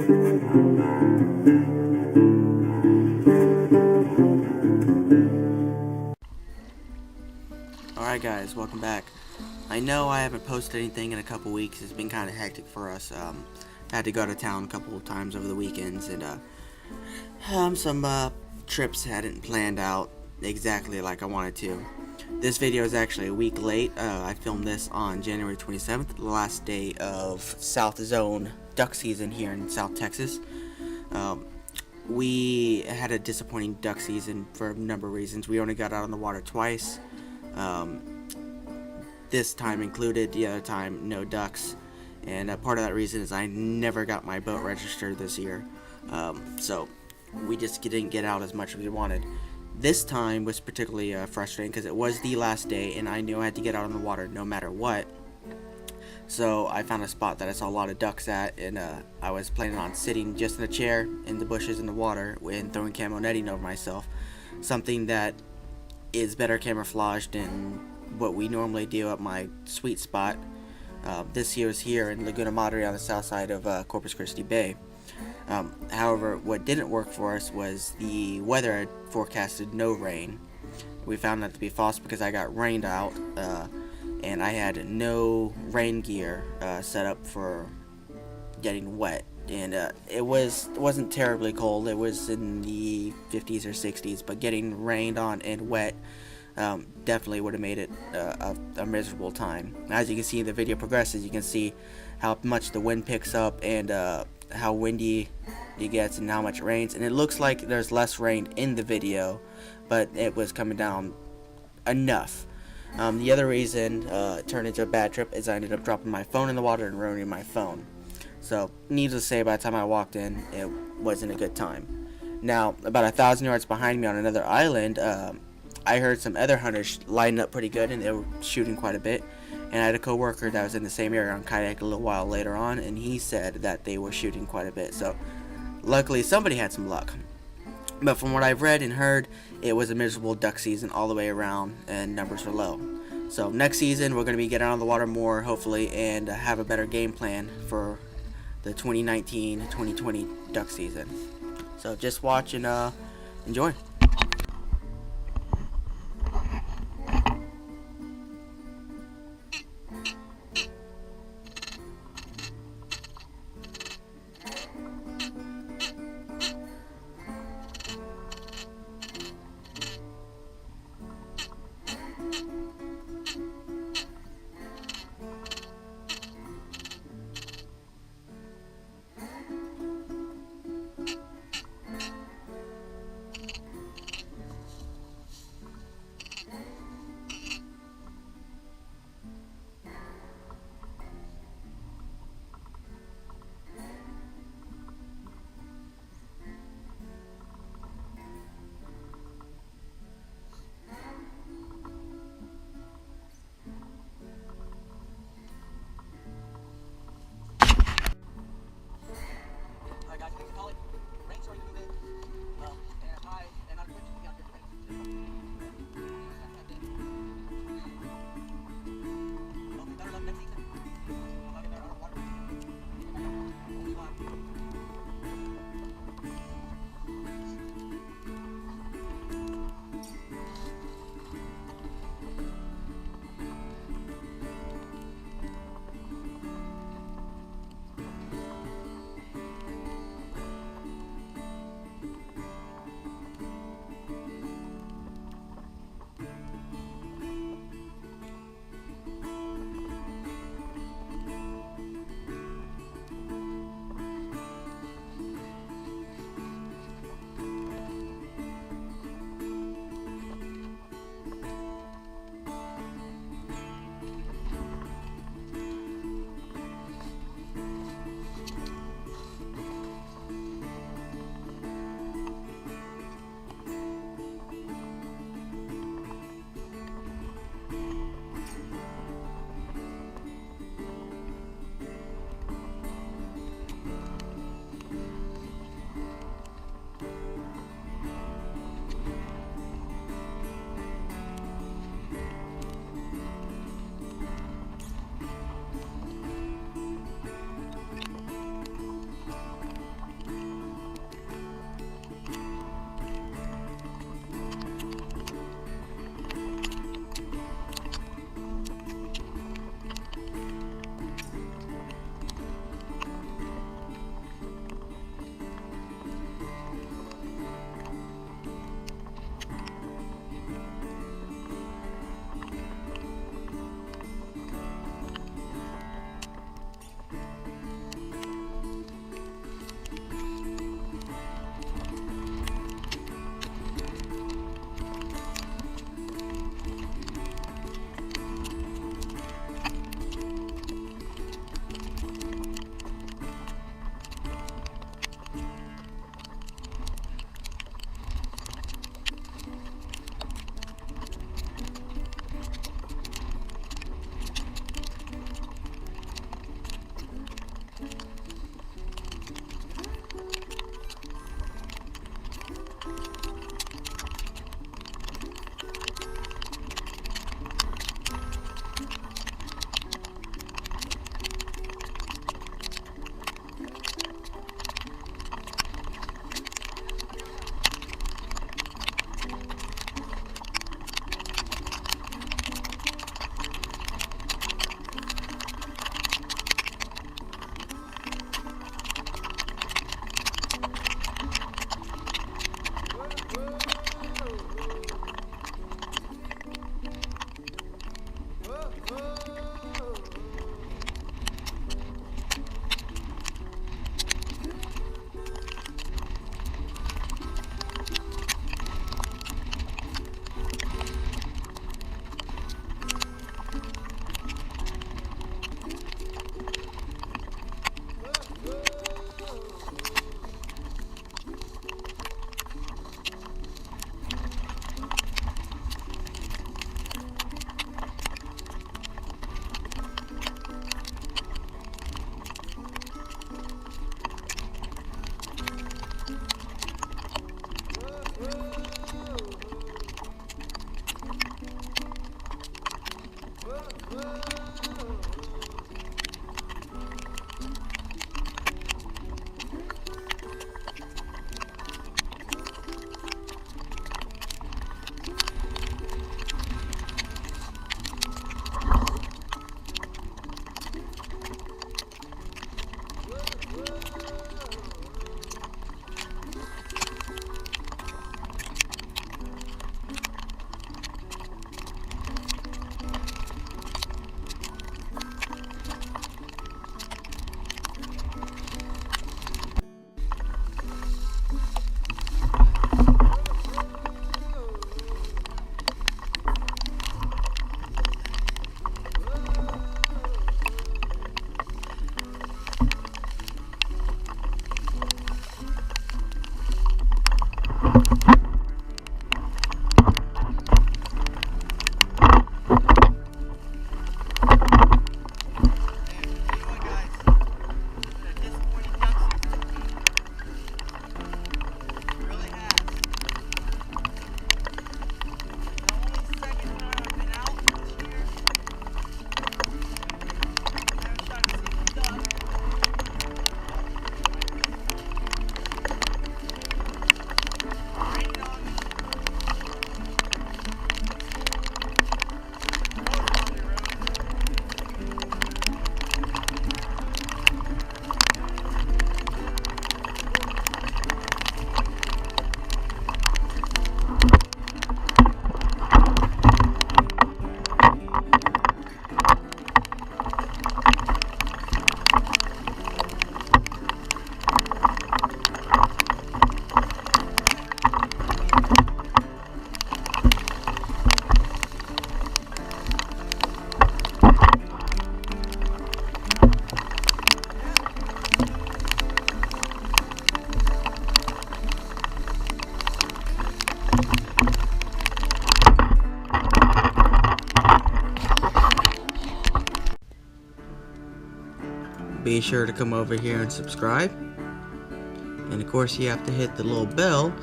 Alright guys, welcome back. I know I haven't posted anything in a couple weeks. It's been kind of hectic for us. Had to go to town a couple of times over the weekends, and some trips hadn't planned out exactly like I wanted to. This video is actually a week late. I filmed this on January 27th, the last day of South Zone duck season here in South Texas. We had a disappointing duck season for a number of reasons. We only got out on the water twice. This time included, the other time no ducks, and part of that reason is I never got my boat registered this year, so we just didn't get out as much as we wanted. This time was particularly frustrating because it was the last day and I knew I had to get out on the water no matter what. So I found a spot that I saw a lot of ducks at, and I was planning on sitting just in a chair in the bushes in the water and throwing camo netting over myself, something that is better camouflaged than what we normally do at my sweet spot. This year is here in Laguna Madre on the south side of Corpus Christi Bay. However, what didn't work for us was the weather had forecasted no rain. We found that to be false because I got rained out, and I had no rain gear set up for getting wet. And it wasn't terribly cold. It was in the 50s or 60s, but getting rained on and wet definitely would have made it a miserable time. As you can see, the video progresses, you can see how much the wind picks up and how windy it gets and how much it rains. And it looks like there's less rain in the video, but it was coming down enough. The other reason it turned into a bad trip is I ended up dropping my phone in the water and ruining my phone. So, needless to say, by the time I walked in, it wasn't a good time. Now, about 1,000 yards behind me on another island, I heard some other hunters lining up pretty good, and they were shooting quite a bit. And I had a coworker that was in the same area on kayak a little while later on, and he said that they were shooting quite a bit. So, luckily, somebody had some luck. But from what I've read and heard, it was a miserable duck season all the way around, and numbers were low. So, next season, we're going to be getting out on the water more, hopefully, and have a better game plan for the 2019-2020 duck season. So just watch and enjoy. be sure to come over here and subscribe. And of course you have to hit the little bell,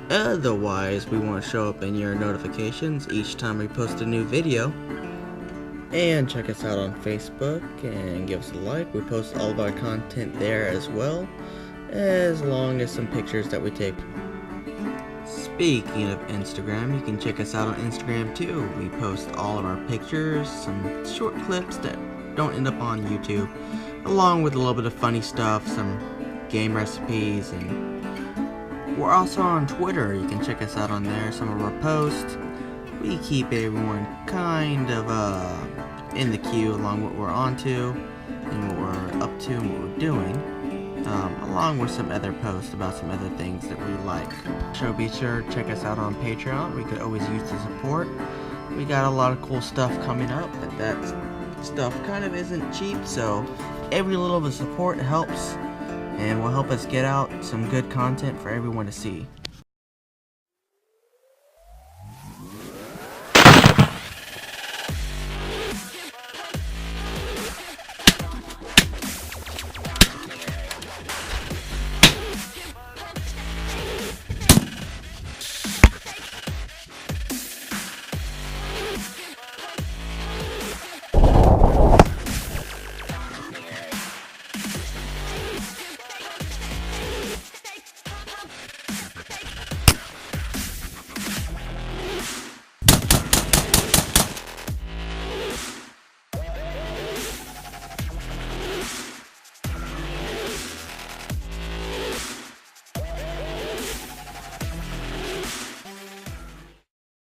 otherwise we won't show up in your notifications each time we post a new video. And check us out on Facebook and give us a like. We post all of our content there as well, as long as some pictures that we take. Speaking of Instagram, you can check us out on Instagram too. We post all of our pictures, some short clips that don't end up on YouTube, along with a little bit of funny stuff, some game recipes, and we're also on Twitter. You can check us out on there, some of our posts. We keep everyone kind of in the queue along what we're on to and what we're up to and what we're doing, along with some other posts about some other things that we like. So be sure to check us out on Patreon. We could always use the support. We got a lot of cool stuff coming up, but that stuff kind of isn't cheap, so every little bit of support helps and will help us get out some good content for everyone to see.